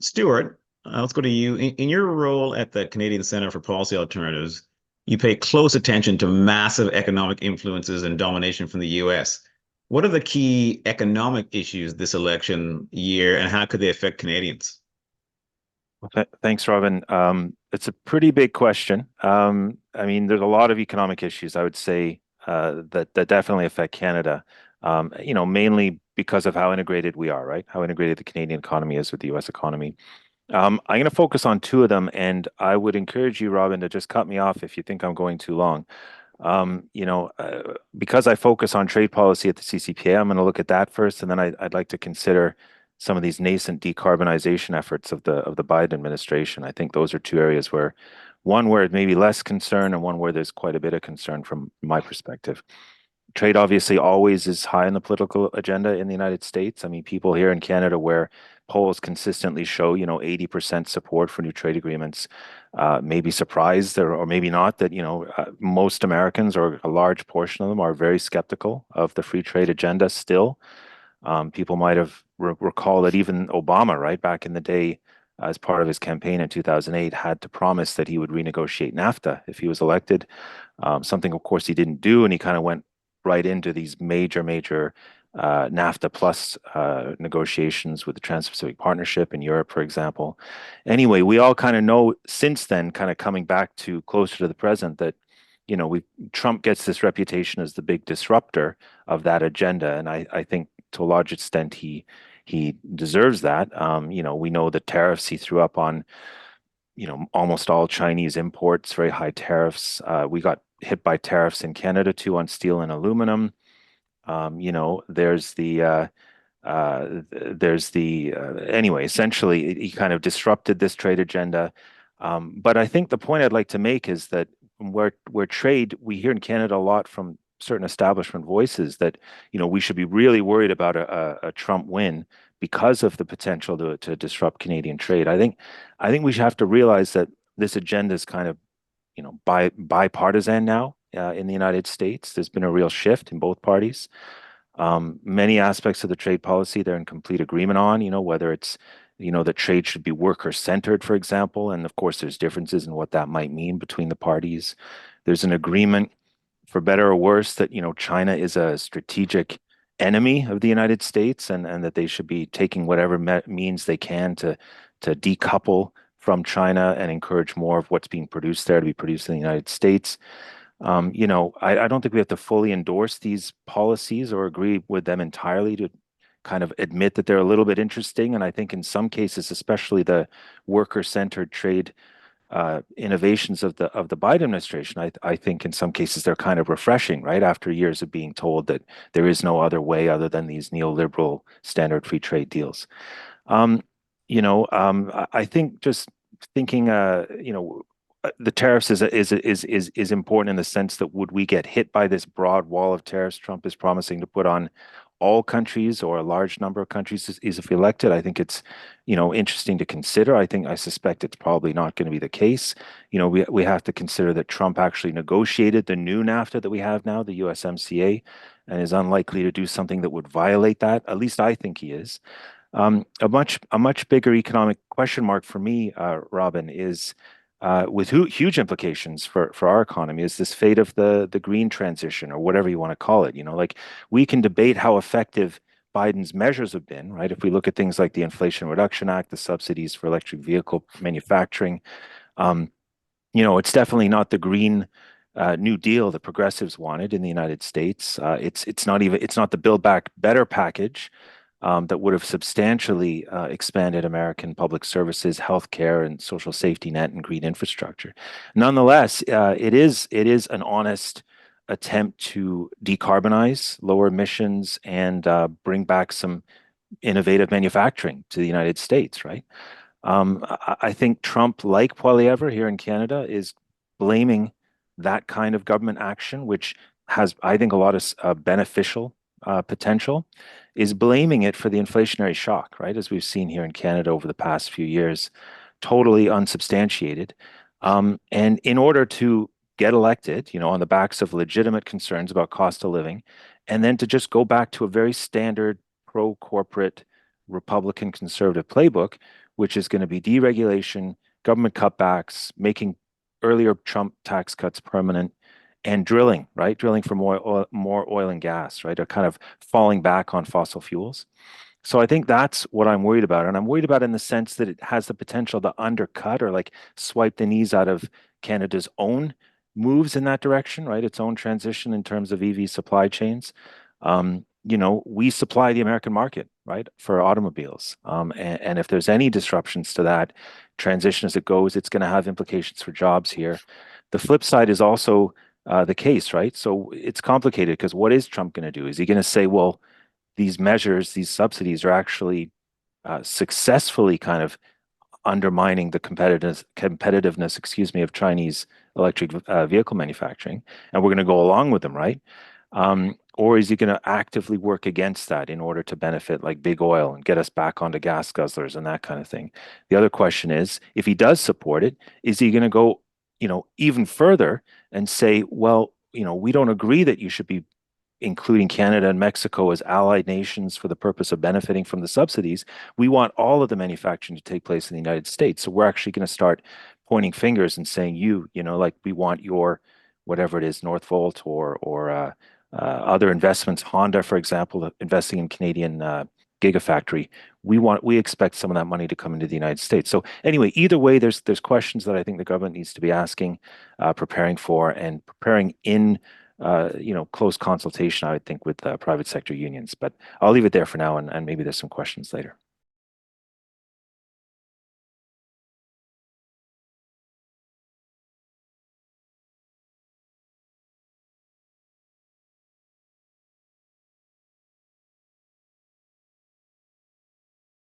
Stuart, let's go to you. In your role at the Canadian Center for Policy Alternatives, you pay close attention to massive economic influences and domination from the US. What are the key economic issues this election year, and how could they affect Canadians? Well, thanks, Robin. It's a pretty big question. I mean, there's a lot of economic issues, I would say, that definitely affect Canada. Mainly because of how integrated we are, right? How integrated the Canadian economy is with the U.S. economy. I'm going to focus on two of them, and I would encourage you, Robin, to just cut me off if you think I'm going too long. Because I focus on trade policy at the CCPA, I'm going to look at that first, and then I'd like to consider some of these nascent decarbonization efforts of the Biden administration. I think those are two areas where one where it may be less concern and one where there's quite a bit of concern from my perspective. Trade obviously always is high on the political agenda in the United States. I mean, people here in Canada where polls consistently show, 80% support for new trade agreements, may be surprised or maybe not that, most Americans or a large portion of them are very skeptical of the free trade agenda still. People might have recall that even Obama, right, back in the day, as part of his campaign in 2008, had to promise that he would renegotiate NAFTA if he was elected. Something, of course, he didn't do, and he kind of went right into these major NAFTA plus negotiations with the Trans-Pacific Partnership in Europe, for example. Anyway, we all kind of know since then, kind of coming back to closer to the present, that we Trump gets this reputation as the big disruptor of that agenda, and I think to a large extent he deserves that. We know the tariffs he threw up on almost all Chinese imports, very high tariffs. We got hit by tariffs in Canada too on steel and aluminum. Anyway, essentially, he kind of disrupted this trade agenda. But I think the point I'd like to make is that where trade, we hear in Canada a lot from certain establishment voices that, we should be really worried about a Trump win because of the potential to disrupt Canadian trade. I think we should have to realize that this agenda is kind of, bipartisan now in the United States. There's been a real shift in both parties. Many aspects of the trade policy they're in complete agreement on, whether it's, that trade should be worker centered, for example. And of course, there's differences in what that might mean between the parties. There's an agreement, for better or worse, that, China is a strategic enemy of the United States, and that they should be taking whatever means they can to decouple from China and encourage more of what's being produced there to be produced in the United States. I don't think we have to fully endorse these policies or agree with them entirely to kind of admit that they're a little bit interesting. And I think in some cases, especially the worker-centered trade innovations of the Biden administration, I think in some cases they're kind of refreshing, right? After years of being told that there is no other way other than these neoliberal standard free trade deals. I think just thinking, the tariffs is important in the sense that would we get hit by this broad wall of tariffs Trump is promising to put on all countries or a large number of countries is if elected? I think it's, interesting to consider. I suspect it's probably not going to be the case. We have to consider that Trump actually negotiated the new NAFTA that we have now, the USMCA, and is unlikely to do something that would violate that. At least I think he is. A much bigger economic question mark for me, Robin, is with huge implications for our economy is this fate of the green transition or whatever you want to call it. Like we can debate how effective Biden's measures have been, right? If we look at things like the Inflation Reduction Act, the subsidies for electric vehicle manufacturing, it's definitely not the green New Deal the progressives wanted in the United States. It's not the Build Back Better package that would have substantially expanded American public services, healthcare, and social safety net and green infrastructure. Nonetheless, it is an honest attempt to decarbonize, lower emissions, and bring back some innovative manufacturing to the United States, right? I think Trump, like Poilievre here in Canada, is blaming that kind of government action, which has, I think, a lot of beneficial potential, is blaming it for the inflationary shock, right? As we've seen here in Canada over the past few years, totally unsubstantiated. And in order to get elected, on the backs of legitimate concerns about cost of living, and then to just go back to a very standard pro-corporate Republican conservative playbook, which is going to be deregulation, government cutbacks, making earlier Trump tax cuts permanent, and drilling, right? Drilling for more oil and gas, right? A kind of falling back on fossil fuels. So I think that's what I'm worried about. And I'm worried about in the sense that it has the potential to undercut or like swipe the knees out of Canada's own moves in that direction, right? Its own transition in terms of EV supply chains. We supply the American market, right, for automobiles. And if there's any disruptions to that transition as it goes, it's going to have implications for jobs here. The flip side is also the case, right? So it's complicated because what is Trump going to do? Is he going to say, well, these measures, these subsidies are actually successfully kind of undermining the competitiveness, of Chinese electric vehicle manufacturing, and we're going to go along with them, right? Or is he going to actively work against that in order to benefit like big oil and get us back onto gas guzzlers and that kind of thing? The other question is, if he does support it, is he going to go, even further and say, well, we don't agree that you should be including Canada and Mexico as allied nations for the purpose of benefiting from the subsidies. We want all of the manufacturing to take place in the United States. So we're actually going to start pointing fingers and saying, like we want your whatever it is, Northvolt or other investments. Honda, for example, investing in Canadian gigafactory. We expect some of that money to come into the United States. So anyway, either way, there's questions that I think the government needs to be asking, preparing for, and preparing in close consultation, I would think, with private sector unions. But I'll leave it there for now, and maybe there's some questions later.